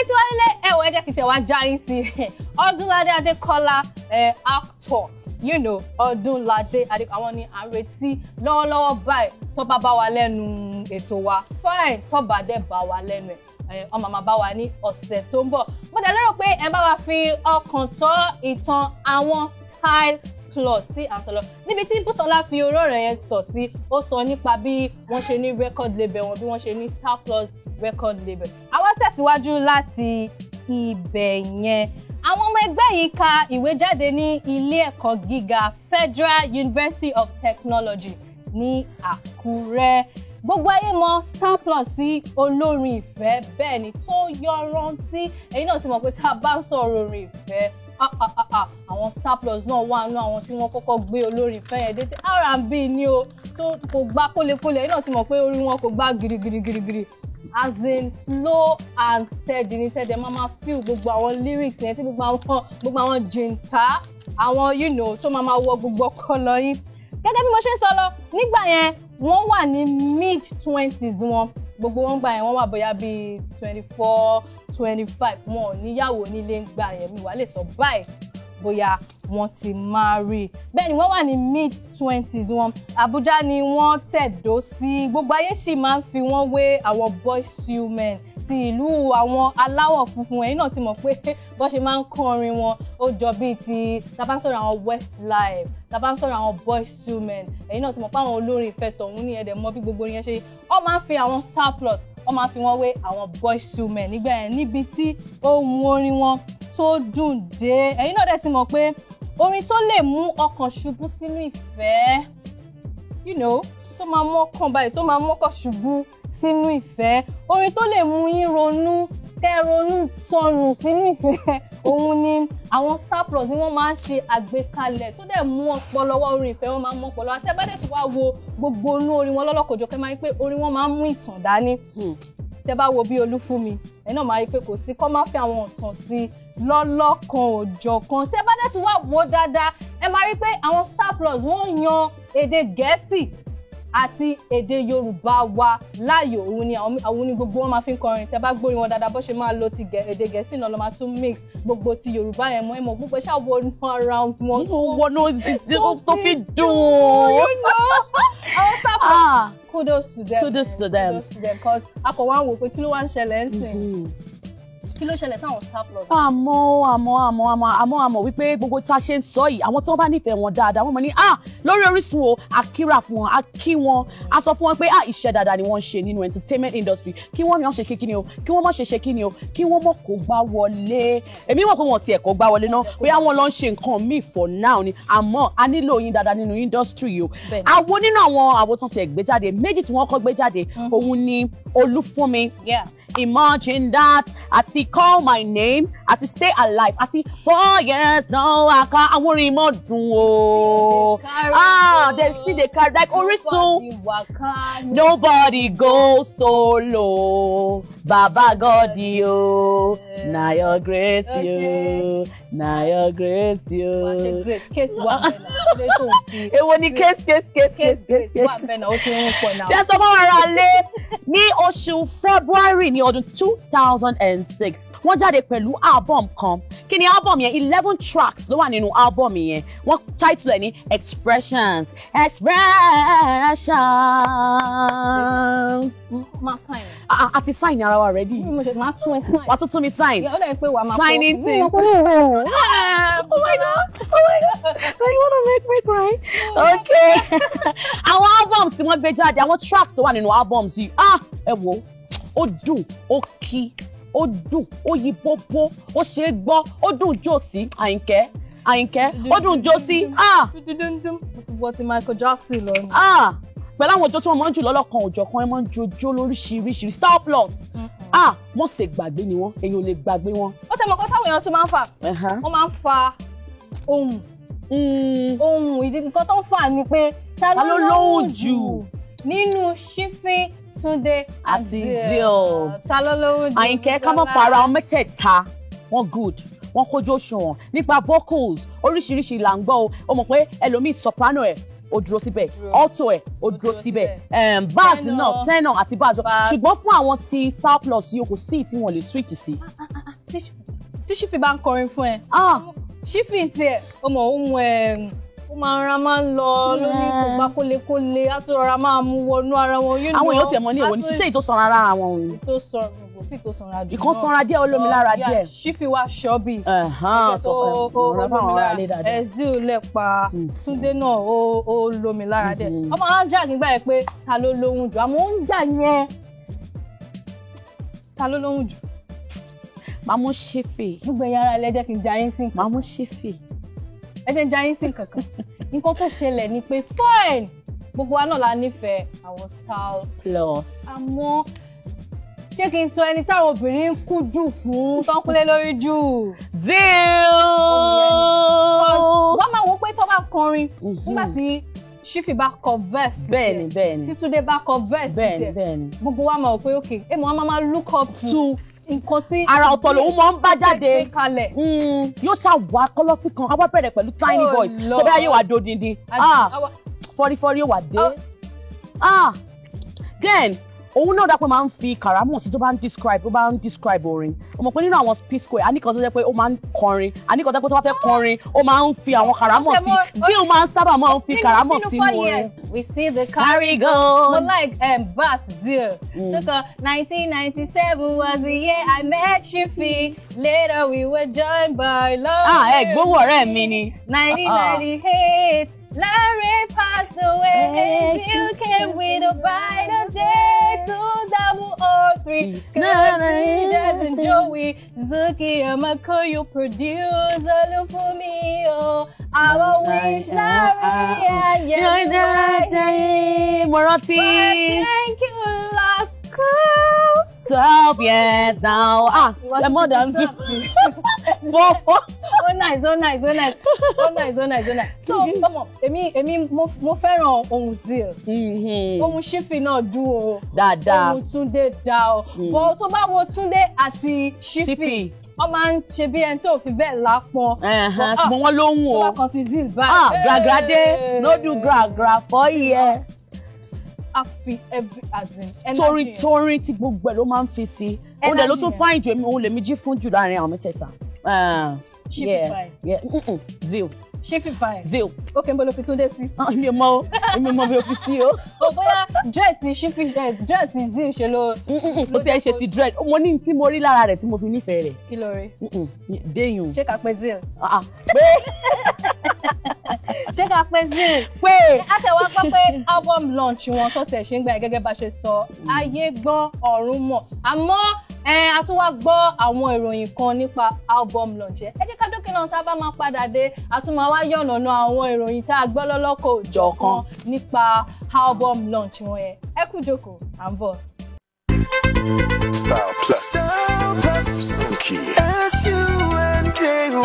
tí wọ́n nílé ẹ̀wọ̀ ẹ̀jẹ̀ kìí ṣe wá já yín sí Ọdúnládé Adékọ́lá actor Ọdúnládé Adékọ́lá àwọn ni à ń retí lọ́wọ́lọ́wọ́ báyìí tó bá wa lẹ́nu ètò wa fine tó bá dẹ̀ bá wa lẹ́nu ẹ̀ ọmọ máa bá wa ní ọ̀sẹ̀ tó ń bọ̀ mo dẹ̀ lérò pé ẹ bá wa fi ọkàn tọ́ ìtàn àwọn Style Plus tí à ń sọ lọ níbi tí Bùsọ́lá fi oró rẹ̀ yẹn sọ sí ó sọ nípa bí wọ́n ṣe ní record label wọn bí wọ́n ṣe ní Style Plus record label àwa tẹ̀síwájú láti ibẹ̀ yẹn àwọn ọmọ ẹgbẹ́ yìí ka ìwé jáde ní ilé ẹ̀kọ́ gíga Federal University of Technology ní Àkúrẹ́ gbogbo ayé mọ̀ Style Plus sí olórin ìfẹ́ bẹ́ẹ̀ ni tó yọrántí èyí náà ti mọ̀ pé tá a bá ń sọ̀rọ̀ orin ìfẹ́ àwọn Style Plus náà wà nínú àwọn tí wọ́n kọ́kọ́ gbé olórin ìfẹ́ yẹn dé tí R&B ni o tó kò gbá kólekóle èyí náà ti mọ̀ pé orin wọn kò gbá girigirigirigiri as in slow and steady ní tẹ́jẹ̀ máa feel gbogbo àwọn lyrics yẹn tí gbogbo àwọn jìntà àwọn tó máa wọ gbogbo ọpọlọ yín gẹ́gẹ́ bí mo ṣe ń sọ lọ nígbà yẹn wọ́n wà ní mid-20s wọn gbogbo wọn gbà yẹn wọ́n wà bóyá bíi 24, 25 wọn ò níyàwó nílé ń gbà yẹn mi wà lè sọ báyìí bóyá wọ́n ti marry bẹ́ẹ̀ ni wọ́n wà ní mid-20s wọn Àbújá ni wọ́n tẹ̀dó sí gbogbo ayé sì máa ń fi wọ́n wé àwọn boys to men ti ìlú àwọn aláwọ̀ funfun ẹ̀yin náà ti mọ̀ pé bó ṣe máa ń kọrin wọn ó jọ bíi ti tá bá ń sọ̀rọ̀ àwọn Westlife tá bá ń sọ̀rọ̀ àwọn boys to men ẹ̀yin náà ti mọ̀ pé àwọn olórin ìfẹ́ tọ̀hún ní ẹ̀dẹ̀ mọ́ bí gbogbo yẹn ṣe ó máa ń fi àwọn Style Plus ó máa ń fi wọ́n wé àwọn boys to men nígbà yẹn níbi tí ohun orin wọn tó dùn dé ẹ̀yin náà dẹ̀ ti mọ̀ pé orin tó lè mú ọkàn ṣubú sínú ìfẹ́ tó máa mú ọkàn báyìí tó máa mú ọkàn ṣubú sínú ìfẹ́ orin tó lè mú yín ronú sọnù sínú ìfẹ́ òun ni àwọn Style Plus ni wọ́n máa ń ṣe àgbékalẹ̀ tó dẹ̀ mú ọpọlọ wá orin ìfẹ́ wọn máa ń mú ọpọlọ àti ẹbẹ́dẹ̀ tí wàá wo gbogbo inú orin wọn lọ́lọ́kọ̀jọ́ kẹ́ máa rí pé orin wọn máa ń mú ìtàn dání tẹ́ bá wo bí Olúfúnmi ẹ̀ náà máa rí pé kò sí kọ́ máa fi àwọn ìtàn sí lọ́lọ́kan òjọ̀kan tẹ́ bá dẹ̀ tún wá wò dáadáa ẹ máa rí pé àwọn Style Plus wọ́n yan èdè Gẹ̀ẹ́sì àti èdè Yorùbá wa láàyò òun ni gbogbo wọn máa fi ń kọrin tẹ́ bá gbórin wọn dáadáa bó ṣe máa lo ti èdè Gẹ̀ẹ́sì náà lọ máa tún mix gbogbo ti Yorùbá yẹn mọ́ ẹ̀mọ́ gbogbo ṣáà wọnú ara wọn tó fi dùn àwọn Style Plus kudos to them because akọ̀wé àwọn wò pé kí ló wá ń ṣẹlẹ̀ ń sìn kí ló ṣẹlẹ̀ sáwọn Style Plus. àmọ́ wípé gbogbo tá a ṣe ń sọ yìí àwọn tó bá nífẹ̀ẹ́ wọn dáadáa wọ́n mọ̀ ní lórí Orísun o àkírà fún wọn a kí wọn a sọ fún wọn pé iṣẹ́ dáadáa ni wọ́n ń ṣe nínú entertainment industry kí wọ́n mọ̀ ṣe kíni o kí wọ́n mọ̀ ṣe kíni o kí wọ́n mọ̀ kó gbá wọlé èmi mọ̀ pé wọn tiẹ̀ kó gbá wọlé náà bóyá wọn lọ ń ṣe nǹkan míì for now ni àmọ́ a nílò yín dáadáa nínú industry o àwo nínú àwọn àwo tó ti ẹ̀ gbé jáde méjì tí wọ́n kọ́ gbé jáde òun ni Olúfúnmi Imagine that àti Call My Name àti Stay Alive àti 4 years now aka àwọn orin mọ́ dùn o they still dey carry like Orísun nobody go solo Baba God yo na your grace yo na your grace yo. Èwo ni case wà bẹ́ẹ̀ náà ó ti ń pọ̀ náà. Jẹ́ sọ fún ara lé ní oṣù February ní ọdún 2006 wọ́n jáde pẹ̀lú album kan kí ni album yẹn 11 tracks ló wà nínú album yẹn wọ́n title ẹ̀ ní Expressions. máa sign. àti sign ara wa ready. máa tún ẹ sign. wàá tún mi sign. ó lè pé wà máa sign it in. Oh my God. You wanna make me cry? Okay. Àwọn albums tí wọ́n gbé jáde àwọn tracks tó wà nínú albums yìí ẹ wò ó dùn ó kí ó dùn ó yí bóbó ó ṣe é gbọ́ ó dùn jó sí Àyìnkẹ́ ó dùn jó sí mo ti Michael Jackson lọ ni. pẹ̀lú àwọn ọjọ́ tí wọ́n máa ń jù lọ́lọ́kan òjọ̀kan ẹ máa ń jojó lóríṣiríṣi Style Plus wọ́n ṣe gbàgbé ni wọ́n èyàn ò lè gbàgbé wọn. ó tẹ̀ mọ́ kó táwọn èèyàn tún máa ń fà wọ́n máa ń fa ohùn ìdí nǹkan tó ń fà ni pé ta ló lóhùn jù nínú Ṣífín Túndé àti Zil ta ló lóhùn jù. Àyìnkẹ́ ká mọ̀ para àwọn mẹ́tẹ̀ẹ̀ta wọ́n good wọ́n kójú òṣùwọ̀n nípa vocals oríṣiríṣi là ń gbọ́ o mọ̀ pé ẹlòmíì soprano ẹ̀ ó dúró síbẹ̀ alto ẹ̀ ó dúró síbẹ̀ bass náà tenor àti bass ṣùgbọ́n fún àwọn tí Style Plus yìí kò sí tí wọ́n lè switch sí tí Shifi bá ń kọrin fún ẹ. Shifi tiẹ̀ ọmọ ohun ó máa ń lọ lóní kò gbá kólekóle á tún rọra máa mú wọnú ara wọn. Àwọn èèyàn tiẹ̀ mọ̀ ní èwo ni ṣíṣe ìtò sanra lára wọn òun. Ìtò sanra kò sí ìtò sanra jù. Ìkan sanra díẹ̀ olómi lára díẹ̀. Shifi wá ṣọ́bì. Olómi lára lé dáadáa. Ezil lẹ́pa Túndé náà ó lómi lára díẹ̀. Ọmọ á jà nígbà yẹn pé ta ló lóhùn jù àmọ́ ó ń jà yẹn. Ta ló lóhùn jù? Màá mú Shifi. Gbogbo ẹ̀yà ara ilé jẹ́ kí n ja yín sí. Màá mú Shifi. Ẹ jẹ́ n ja yín sí kankan. Nǹkan tó ṣẹlẹ̀ ni pé fine gbogbo wa náà la nífẹ̀ẹ́ àwọn style plus. Àmọ́ ṣé kí n sọ ẹni táwọn obìnrin ń kú jù fún tó ń kúnlé lórí jù? Zil. Wọ́n máa wò pé tó bá kọrin nígbà tí Shifi bá kọ verse. Bẹ́ẹ̀ni. Tí Túndé bá kọ verse. Bẹ́ẹ̀ni. Gbogbo wa máa wò pé okay èèmọ̀ wọn máa look up to nǹkan tí ara ọ̀tọ̀ lòun máa ń bá jáde kalẹ̀. Yóò ṣàwà kọ́lọ́fì kan a wá bẹ̀rẹ̀ pẹ̀lú tiny voice tó bẹ́ẹ̀ yóò wá dodindi fọ́rífọ́rí yóò wá dé. Then òun náà dápẹ́ máa ń fi kàrámọ̀ sí tó bá ń describe orin. Ọmọ pé nínú àwọn P-Square àníkan tó jẹ́ pé ó máa ń kọrin àníkan tó jẹ́ pé tó bá fẹ́ kọrin ó máa ń fi àwọn kàrámọ̀ sí Zil máa ń sábà máa ń fi kàrámọ̀ sínú orin. We still the carry go. Mo like verse Zil. Took 1997 was the year I met Shifi. Later we were joined by love. Ẹ gbówó ọ̀rẹ́ mi ni. 1998. Larry passed away. Zil came with a brighter day. 2003. Jazz and Joey. Zuki and Mako, you produce a look for me. Oh, I wish Larry and you. Morati. Thank you, love. 12 years now. Your mother. 4. Oh nice. So, come on. Èmi mo fẹ́ràn ohùn Zil. Ohùn Shifi náà dùn o. Dáadáa. Ohùn Túndé dá o. But tó bá wo Túndé àti Shifi, wọ́n máa ń ṣe bí ẹni tó fi bẹ́ẹ̀ lápọn. Ṣùgbọ́n wọ́n lóhùn o. Tó bá kan ti Zil báyìí. Gràgàdé, no do gràgà for here. A fi every as in energy. Torin tí gbogbo ẹ̀ ló máa ń fi sí. Òun dẹ̀ ló tún fáìn jù èmi òun lèmi jí fún jù láàrin àwọn mẹ́tẹ̀ẹ̀ta. Shifi fine. Zil. Shifi fine. Zil. Okay, mo lo fi Túndé sí. Èmi mọ bí o fi sí o. O bóyá dread ti Shifi dread ti Zil ṣe ló. O tẹ́ ṣe ti dread. Mo ní tí mo rí lára rẹ̀ tí mo fi nífẹ̀ẹ́ rẹ̀. Kí ló rí? Déyùn. Ṣé ká pé Zil? Pé. Ṣé ká pé Zil? Pé. A tẹ̀ wá gbọ́ pé album launch wọn tó tẹ̀ ṣe ń gbà gẹ́gẹ́ bá ṣe sọ. Ayé gbọ́ ọ̀run mọ̀. Àmọ́ a tún wá gbọ́ àwọn ìròyìn kan nípa album launch ẹ jẹ́ ká dókè náà tá a bá máa padà dé a tún máa wá yànnàná àwọn ìròyìn tá a gbọ́ lọ́lọ́kọ̀ òjọ̀kan nípa album launch wọn yẹn ẹ kú jókòó à ń bọ̀. Style plus Sunky SUNKY.